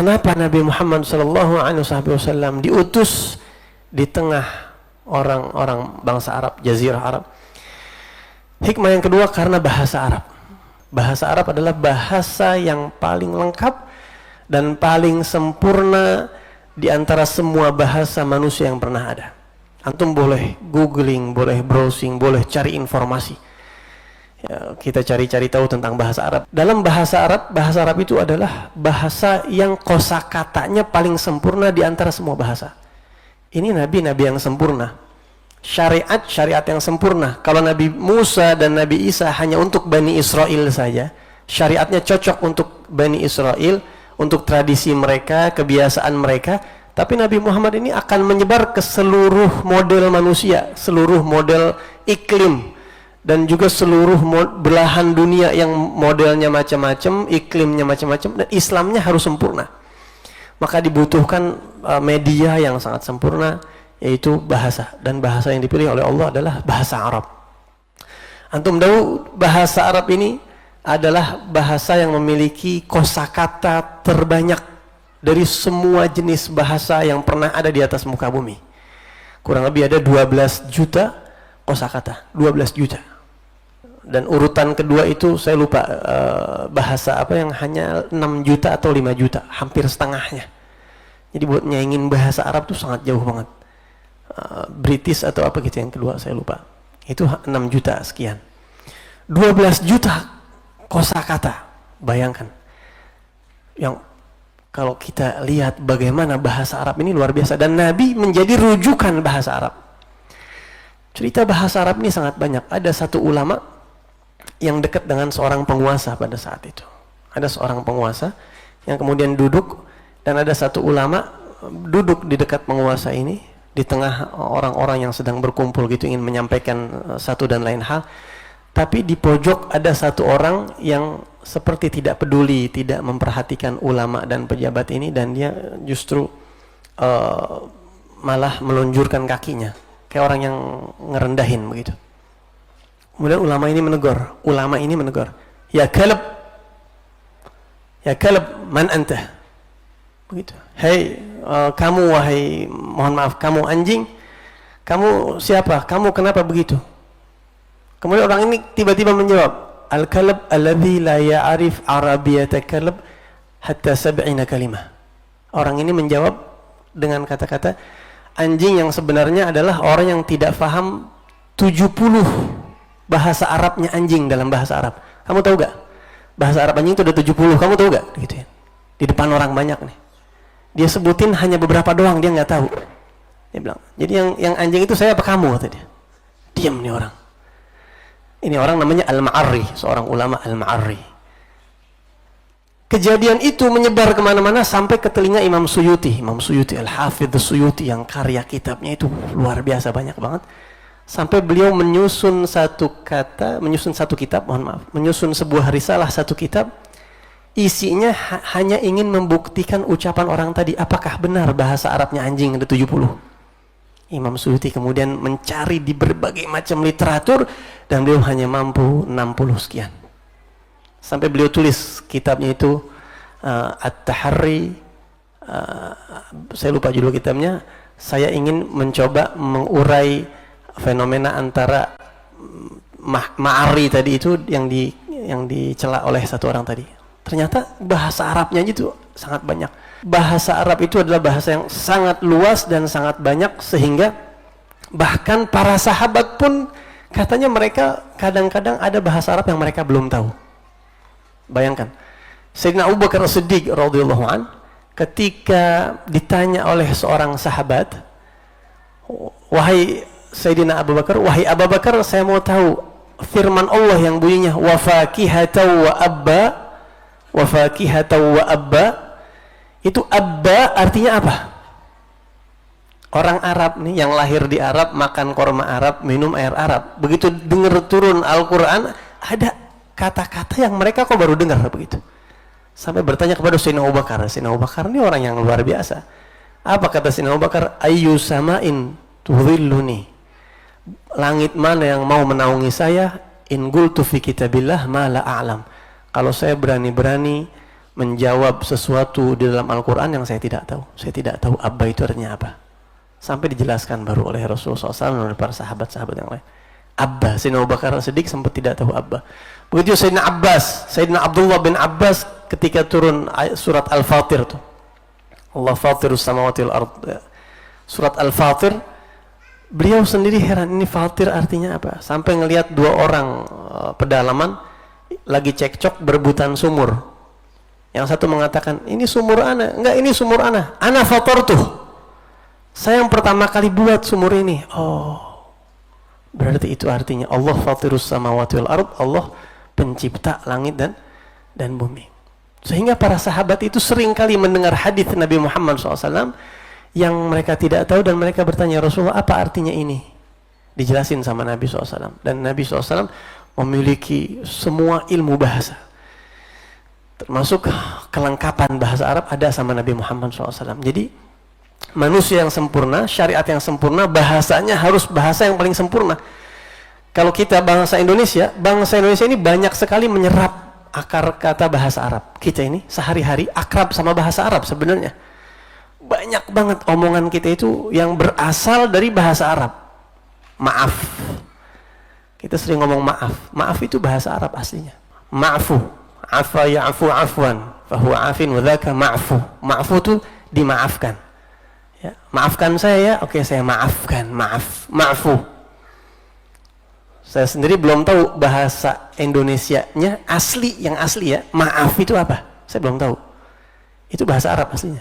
kenapa Nabi Muhammad SAW diutus di tengah orang-orang bangsa Arab, Jazirah Arab? Hikmah yang kedua, karena bahasa Arab. Bahasa Arab adalah bahasa yang paling lengkap dan paling sempurna di antara semua bahasa manusia yang pernah ada. Antum boleh googling, boleh browsing, boleh cari informasi. Ya, kita cari-cari tahu tentang bahasa Arab. Dalam bahasa Arab itu adalah bahasa yang kosakatanya paling sempurna di antara semua bahasa. Ini nabi-nabi yang sempurna. Syariat yang sempurna. Kalau Nabi Musa dan Nabi Isa hanya untuk Bani Israel saja, syariatnya cocok untuk Bani Israel, untuk tradisi mereka, kebiasaan mereka. Tapi Nabi Muhammad ini akan menyebar ke seluruh model manusia, seluruh model iklim, dan juga seluruh belahan dunia yang modelnya macam-macam, iklimnya macam-macam, dan Islamnya harus sempurna. Maka dibutuhkan media yang sangat sempurna, yaitu bahasa. Dan bahasa yang dipilih oleh Allah adalah bahasa Arab. Antum tahu bahasa Arab ini adalah bahasa yang memiliki kosakata terbanyak dari semua jenis bahasa yang pernah ada di atas muka bumi. Kurang lebih ada 12 juta kosakata, 12 juta. Dan urutan kedua itu saya lupa, bahasa apa yang hanya 6 juta atau 5 juta, hampir setengahnya. Jadi buat nyaingin bahasa Arab itu sangat jauh banget. British atau apa gitu yang kedua, saya lupa. Itu 6 juta sekian. 12 juta kosakata. Bayangkan. Yang kalau kita lihat bagaimana bahasa Arab ini luar biasa, dan Nabi menjadi rujukan bahasa Arab. Cerita bahasa Arab ini sangat banyak. Ada satu ulama yang dekat dengan seorang penguasa pada saat itu. Ada seorang penguasa yang kemudian duduk, dan ada satu ulama duduk di dekat penguasa ini, di tengah orang-orang yang sedang berkumpul gitu, ingin menyampaikan satu dan lain hal. Tapi di pojok ada satu orang yang seperti tidak peduli, tidak memperhatikan ulama dan pejabat ini, dan dia justru malah melunjurkan kakinya kayak orang yang ngerendahin begitu. Kemudian ulama ini menegur, ya kalb, man anta, begitu. Hei, kamu, wahai, mohon maaf, kamu anjing, kamu siapa? Kamu kenapa begitu? Kemudian orang ini tiba-tiba menjawab, al-kalb alladhi la ya'rif arabiyata kalb hatta 70 kalimah. Orang ini menjawab dengan kata-kata, anjing yang sebenarnya adalah orang yang tidak faham 70 bahasa Arabnya anjing dalam bahasa Arab. Kamu tahu gak? Bahasa Arab anjing itu ada 70, kamu tahu gak? Gitu ya. Di depan orang banyak nih. Dia sebutin hanya beberapa doang, dia nggak tahu. Dia bilang, jadi yang anjing itu saya apa kamu? Kata dia. Diam nih orang. Ini orang namanya Al-Ma'arri, seorang ulama Al-Ma'arri. Kejadian itu menyebar kemana-mana sampai ke telinga Imam Suyuti. Imam Suyuti, Al-Hafidh Suyuti, yang karya kitabnya itu luar biasa banyak banget. Sampai beliau menyusun satu kitab, menyusun sebuah risalah, satu kitab. Isinya hanya ingin membuktikan ucapan orang tadi, apakah benar bahasa Arabnya anjing ada 70. Imam Suyuti kemudian mencari di berbagai macam literatur, dan beliau hanya mampu 60 sekian. Sampai beliau tulis kitabnya itu At-Tahari, saya lupa judul kitabnya. Saya ingin mencoba mengurai fenomena antara Ma'ari tadi itu yang dicela oleh satu orang tadi. Ternyata bahasa Arabnya itu sangat banyak. Bahasa Arab itu adalah bahasa yang sangat luas dan sangat banyak, sehingga bahkan para sahabat pun katanya mereka kadang-kadang ada bahasa Arab yang mereka belum tahu. Bayangkan, Sayyidina Abu Bakar As-Siddiq radhiyallahu an, ketika ditanya oleh seorang sahabat, wahai Sayyidina Abu Bakar, wahai Abu Bakar, saya mau tahu firman Allah yang bunyinya wa fakihatan wa abba, wa fakihatan wa abba, itu abba artinya apa? Orang Arab nih yang lahir di Arab, makan korma Arab, minum air Arab. Begitu dengar turun Al-Quran, ada kata-kata yang mereka kok baru dengar begitu. Sampai bertanya kepada Sayyidina Abu Bakar. Sayyidina Abu Bakar ini orang yang luar biasa. Apa kata Sayyidina Abu Bakar? Ayyu sama'in tuhilluni. Langit mana yang mau menaungi saya? In qultu fi kitabillah ma la a'lam. Kalau saya berani-berani menjawab sesuatu di dalam Al-Quran yang saya tidak tahu. Saya tidak tahu Abba itu artinya apa. Sampai dijelaskan baru oleh Rasulullah SAW dan oleh para sahabat-sahabat yang lain. Abba, Sayyidina Abu Bakar As-Siddiq sempat tidak tahu Abba. Begitu Sayyidina Abbas, Sayyidina Abdullah bin Abbas ketika turun surat Al-Fatir tuh. Allah fatirus samawati wal ard. Surat Al-Fatir, beliau sendiri heran, ini Fatir artinya apa? Sampai ngelihat dua orang pedalaman lagi cekcok berebutan sumur. Yang satu mengatakan, ini sumur ana. Enggak, ini sumur ana. Ana fatartuh. Saya yang pertama kali buat sumur ini. Oh, berarti itu artinya Allah fatirus samawati wal ard, Allah pencipta langit dan bumi. Sehingga para sahabat itu sering kali mendengar hadis Nabi Muhammad SAW yang mereka tidak tahu, dan mereka bertanya, Rasulullah, apa artinya ini? Dijelasin sama Nabi SAW. Dan Nabi SAW memiliki semua ilmu bahasa, termasuk kelengkapan bahasa Arab ada sama Nabi Muhammad SAW. Jadi manusia yang sempurna, syariat yang sempurna, bahasanya harus bahasa yang paling sempurna. Kalau kita bangsa Indonesia ini banyak sekali menyerap akar kata bahasa Arab. Kita ini sehari-hari akrab sama bahasa Arab sebenarnya. Banyak banget omongan kita itu yang berasal dari bahasa Arab. Maaf. Kita sering ngomong maaf. Maaf itu bahasa Arab aslinya. Ma'fu. Afa ya'fu afwan. Fahuwa afin wa dhaka ma'fu. Ma'fu itu dimaafkan. Ya, maafkan saya ya, oke saya maafkan, maafu. Saya sendiri belum tahu bahasa Indonesianya asli, yang asli ya, maaf itu apa? Saya belum tahu. Itu bahasa Arab aslinya.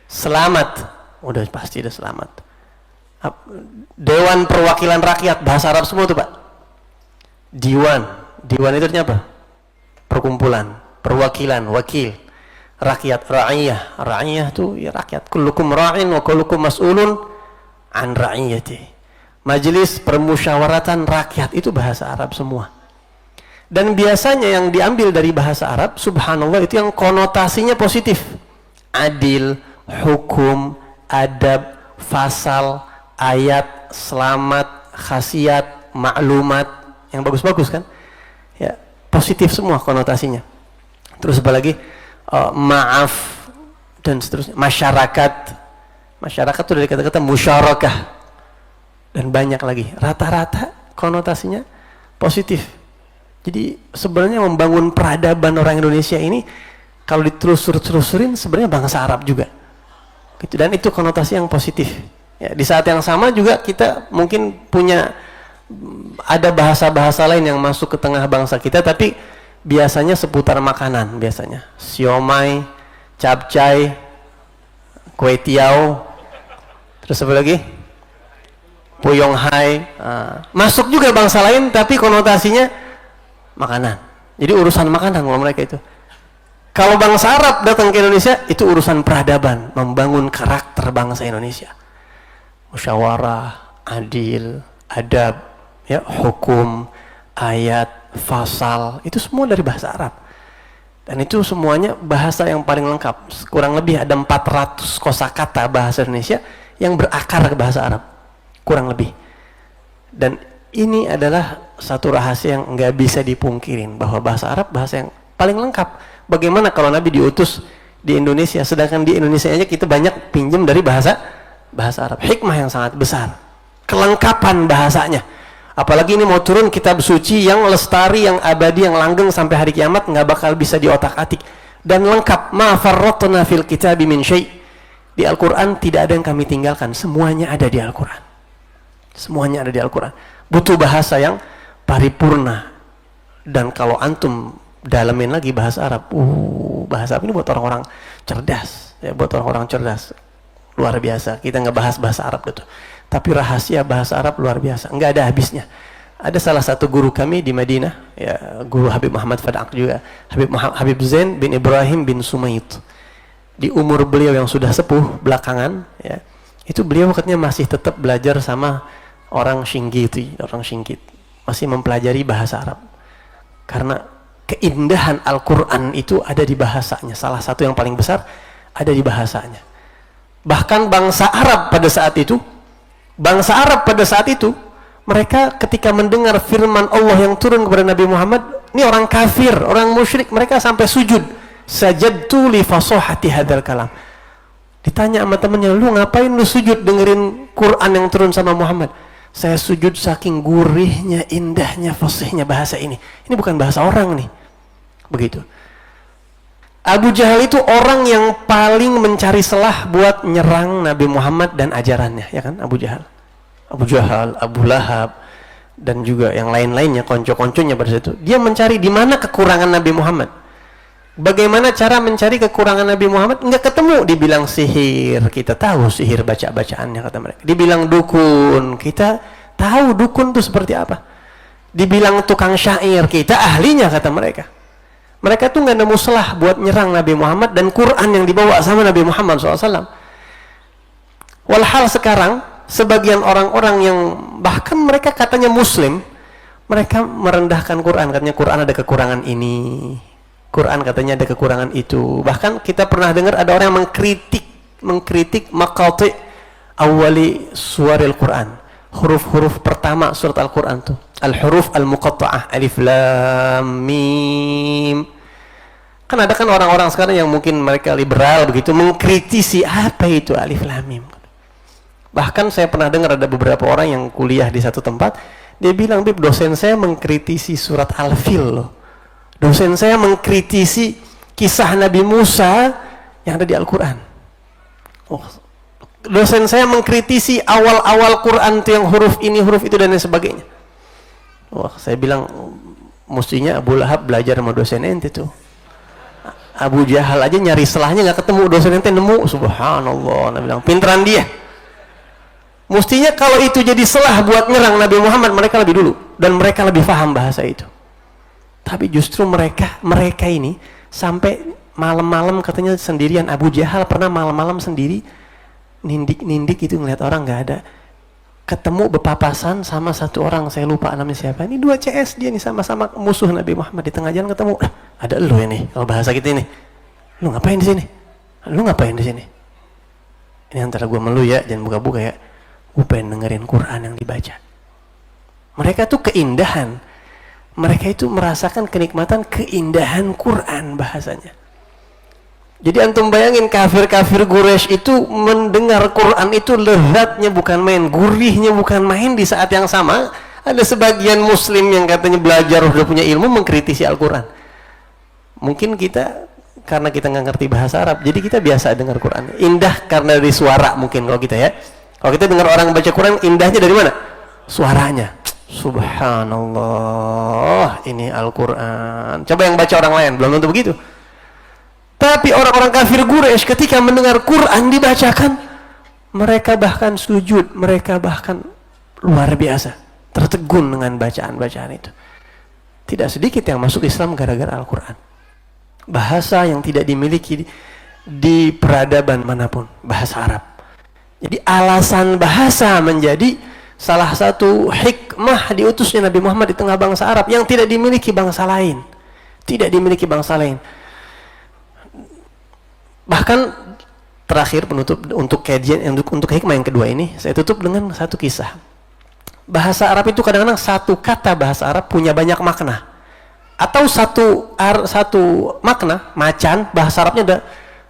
Selamat, udah pasti udah selamat. Dewan Perwakilan Rakyat, bahasa Arab semua tuh Pak. Diwan itu artinya apa? Perkumpulan, perwakilan, wakil. Rakyat, ra'iyah itu ya rakyat. Kullukum ra'in wa kullukum mas'ulun an ra'iyati. Majelis permusyawaratan rakyat itu bahasa Arab semua. Dan biasanya yang diambil dari bahasa Arab, subhanallah, itu yang konotasinya positif. Adil, hukum, adab, fasal, ayat, selamat, khasiat, maklumat, yang bagus-bagus kan? Ya, positif semua konotasinya. Terus apa lagi? Maaf dan seterusnya. Masyarakat itu dari kata-kata musyarakah dan banyak lagi. Rata-rata konotasinya positif. Jadi sebenarnya membangun peradaban orang Indonesia ini kalau ditelusurin sebenarnya bangsa Arab juga gitu, dan itu konotasi yang positif ya. Di saat yang sama juga kita mungkin punya ada bahasa-bahasa lain yang masuk ke tengah bangsa kita, tapi biasanya seputar makanan, biasanya siomay, capcay, kue tiaw, terus apa lagi? Puyonghai. Masuk juga bangsa lain tapi konotasinya makanan. Jadi urusan makanan kalau mereka itu. Kalau bangsa Arab datang ke Indonesia, itu urusan peradaban, membangun karakter bangsa Indonesia. Musyawarah, adil, adab, ya, hukum, ayat, fasal, itu semua dari bahasa Arab. Dan itu semuanya bahasa yang paling lengkap. Kurang lebih ada 400 kosakata bahasa Indonesia yang berakar ke bahasa Arab. Kurang lebih. Dan ini adalah satu rahasia yang nggak bisa dipungkirin, bahwa bahasa Arab bahasa yang paling lengkap. Bagaimana kalau Nabi diutus di Indonesia, sedangkan di Indonesia aja kita banyak pinjam dari bahasa Arab. Hikmah yang sangat besar, kelengkapan bahasanya. Apalagi ini mau turun kitab suci yang lestari, yang abadi, yang langgeng sampai hari kiamat, nggak bakal bisa diotak-atik. Dan lengkap. Ma farratna fil kitabi min syai'. Di Al-Quran tidak ada yang kami tinggalkan, semuanya ada di Al-Quran. Semuanya ada di Al-Quran. Butuh bahasa yang paripurna. Dan kalau antum dalamin lagi bahasa Arab, bahasa Arab ini buat orang-orang cerdas, ya, buat orang-orang cerdas, luar biasa. Kita nggak bahas bahasa Arab gitu, tapi rahasia bahasa Arab luar biasa, nggak ada habisnya. Ada salah satu guru kami di Madinah, ya, guru Habib Muhammad Fadak juga, Habib Zain bin Ibrahim bin Sumayt. Di umur beliau yang sudah sepuh belakangan, ya, itu beliau katanya masih tetap belajar sama orang Shinggiti, masih mempelajari bahasa Arab, karena keindahan Al-Quran itu ada di bahasanya. Salah satu yang paling besar ada di bahasanya. Bahkan bangsa Arab pada saat itu, mereka ketika mendengar firman Allah yang turun kepada Nabi Muhammad, ini orang kafir, orang musyrik, mereka sampai sujud Sajadtu li fasahati hadzal kalam. Ditanya sama temennya, lu ngapain lu sujud dengerin Quran yang turun sama Muhammad? Saya sujud saking gurihnya, indahnya, fasihnya bahasa ini. Ini bukan bahasa orang nih. Begitu. Abu Jahal itu orang yang paling mencari celah buat nyerang Nabi Muhammad dan ajarannya, ya kan? Abu Jahal, Abu Lahab, dan juga yang lain-lainnya, konco-konconya pada situ. Dia mencari di mana kekurangan Nabi Muhammad. Bagaimana cara mencari kekurangan Nabi Muhammad? Enggak ketemu. Dibilang sihir, kita tahu sihir baca-bacaannya kata mereka. Dibilang dukun, kita tahu dukun itu seperti apa. Dibilang tukang syair, kita ahlinya kata mereka. Mereka tuh nggak nemu celah buat nyerang Nabi Muhammad dan Quran yang dibawa sama Nabi Muhammad SAW. Walhal sekarang sebagian orang-orang yang bahkan mereka katanya Muslim, mereka merendahkan Quran, katanya Quran ada kekurangan ini, Quran katanya ada kekurangan itu. Bahkan kita pernah dengar ada orang yang mengkritik maqati awali suwaril Quran, huruf-huruf pertama surat Al-Quran tuh, al-huruf al-muqatta'ah, alif lam mim. Kan ada kan orang-orang sekarang yang mungkin mereka liberal begitu mengkritisi apa itu alif lam mim. Bahkan saya pernah dengar ada beberapa orang yang kuliah di satu tempat, dia bilang, "Bib, dosen saya mengkritisi surat Al-Fil loh. Dosen saya mengkritisi kisah Nabi Musa yang ada di Al-Quran. Oh, dosen saya mengkritisi awal-awal Quran itu yang huruf ini, huruf itu, dan lain sebagainya." Wah, saya bilang, mestinya Abu Lahab belajar sama dosen ente tuh. Abu Jahal aja nyari selahnya nggak ketemu, dosen ente nemu. Subhanallah, Nabi bilang, pinteran dia. Mestinya kalau itu jadi selah buat nyerang Nabi Muhammad, mereka lebih dulu dan mereka lebih paham bahasa itu. Tapi justru mereka ini sampai malam-malam katanya sendirian. Abu Jahal pernah malam-malam sendiri nindik itu ngeliat orang nggak ada, ketemu bepapasan sama satu orang, saya lupa namanya siapa. Ini 2 CS dia nih, sama-sama musuh Nabi Muhammad. Di tengah jalan ketemu, ada lu ini, kalau bahasa kita ini, lu ngapain di sini? Lu ngapain di sini? Ini antara gua sama lu ya, jangan buka-buka ya. Gue pengen dengerin Quran yang dibaca. Mereka tuh keindahan. Mereka itu merasakan kenikmatan keindahan Quran bahasanya. Jadi antum bayangin kafir-kafir Quraisy itu mendengar Quran itu lezatnya bukan main, gurihnya bukan main. Di saat yang sama ada sebagian muslim yang katanya belajar udah punya ilmu mengkritisi Al-Quran. Mungkin kita karena kita nggak ngerti bahasa Arab, jadi kita biasa dengar Quran. Indah karena dari suara mungkin kalau kita ya. Kalau kita dengar orang baca Quran, indahnya dari mana? Suaranya. Subhanallah, ini Al-Quran. Coba yang baca orang lain, belum tentu begitu. Tapi orang-orang kafir Quraisy ketika mendengar Quran dibacakan, mereka bahkan sujud, mereka bahkan luar biasa tertegun dengan bacaan-bacaan itu. Tidak sedikit yang masuk Islam gara-gara Al-Quran. Bahasa yang tidak dimiliki di peradaban manapun, bahasa Arab. Jadi alasan bahasa menjadi salah satu hikmah diutusnya Nabi Muhammad di tengah bangsa Arab yang tidak dimiliki bangsa lain. Tidak dimiliki bangsa lain. Bahkan terakhir penutup untuk kajian untuk hikmah yang kedua ini, saya tutup dengan satu kisah. Bahasa Arab itu kadang-kadang satu kata bahasa Arab punya banyak makna. Atau satu makna, macan, bahasa Arabnya ada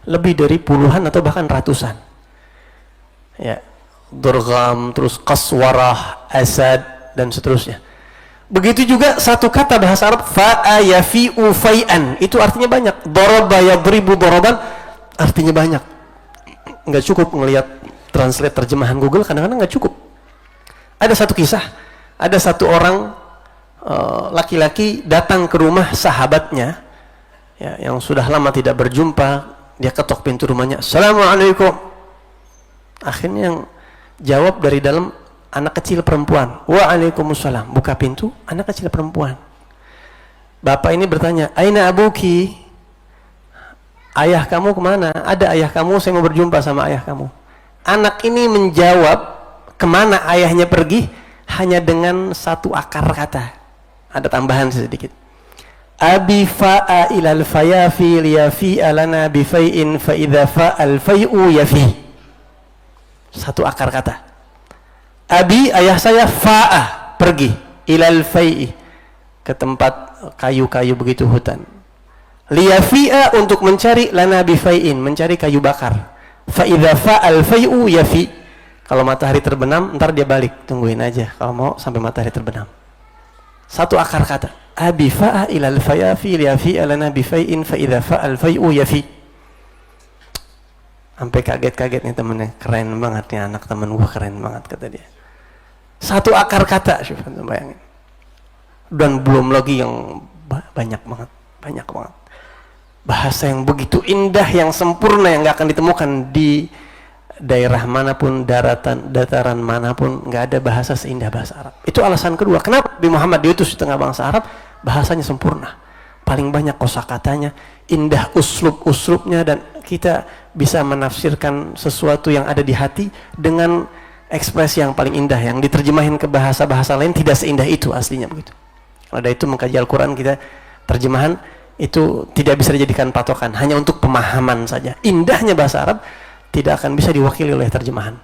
lebih dari puluhan atau bahkan ratusan. Ya, durgham, terus qaswarah, asad, dan seterusnya. Begitu juga satu kata bahasa Arab, fa'a yafi'u fai'an, itu artinya banyak. Daraba yadribu daraban, artinya banyak. Nggak cukup ngelihat translate terjemahan Google, kadang-kadang nggak cukup. Ada satu kisah, ada satu orang laki-laki datang ke rumah sahabatnya ya, yang sudah lama tidak berjumpa. Dia ketok pintu rumahnya, "Assalamualaikum." Akhirnya yang jawab dari dalam anak kecil perempuan, "Waalaikumsalam." Buka pintu, anak kecil perempuan. Bapak ini bertanya, "Aina abuki?" Ayah kamu kemana? "Ada ayah kamu, saya mau berjumpa sama ayah kamu." Anak ini menjawab kemana ayahnya pergi hanya dengan satu akar kata. Ada tambahan sedikit. "Abi fa'a ilal fayafi liyafi'a lana bifai'in fa'idha fa'al fai'u yafi." Satu akar kata. Abi, ayah saya, fa'a, pergi, ilal fai'i, ke tempat kayu-kayu begitu hutan. Liyafi'a, untuk mencari, lana bifai'in, mencari kayu bakar. Fa idza fa'al fai'u yafi. Kalau matahari terbenam, ntar dia balik, tungguin aja kalau mau sampai matahari terbenam. Satu akar kata. Abi fa'a ilal fayafi liyafi'a lana bifai'in fa idza fa'al fai'u yafi. Sampai kaget-kaget nih temennya, keren banget nih anak temen gua, keren banget kata dia. Satu akar kata, syukur, bayangin. Dan belum lagi yang banyak banget. Bahasa yang begitu indah, yang sempurna, yang gak akan ditemukan di daerah manapun, dataran manapun, gak ada bahasa seindah bahasa Arab. Itu alasan kedua, kenapa Nabi Muhammad diutus di tengah bangsa Arab. Bahasanya sempurna, paling banyak kosakatanya, indah uslub-uslubnya, dan kita bisa menafsirkan sesuatu yang ada di hati dengan ekspresi yang paling indah, yang diterjemahin ke bahasa-bahasa lain tidak seindah itu aslinya begitu. Kalau ada itu mengkaji Al-Quran, kita terjemahan itu tidak bisa dijadikan patokan, hanya untuk pemahaman saja. Indahnya bahasa Arab tidak akan bisa diwakili oleh terjemahan.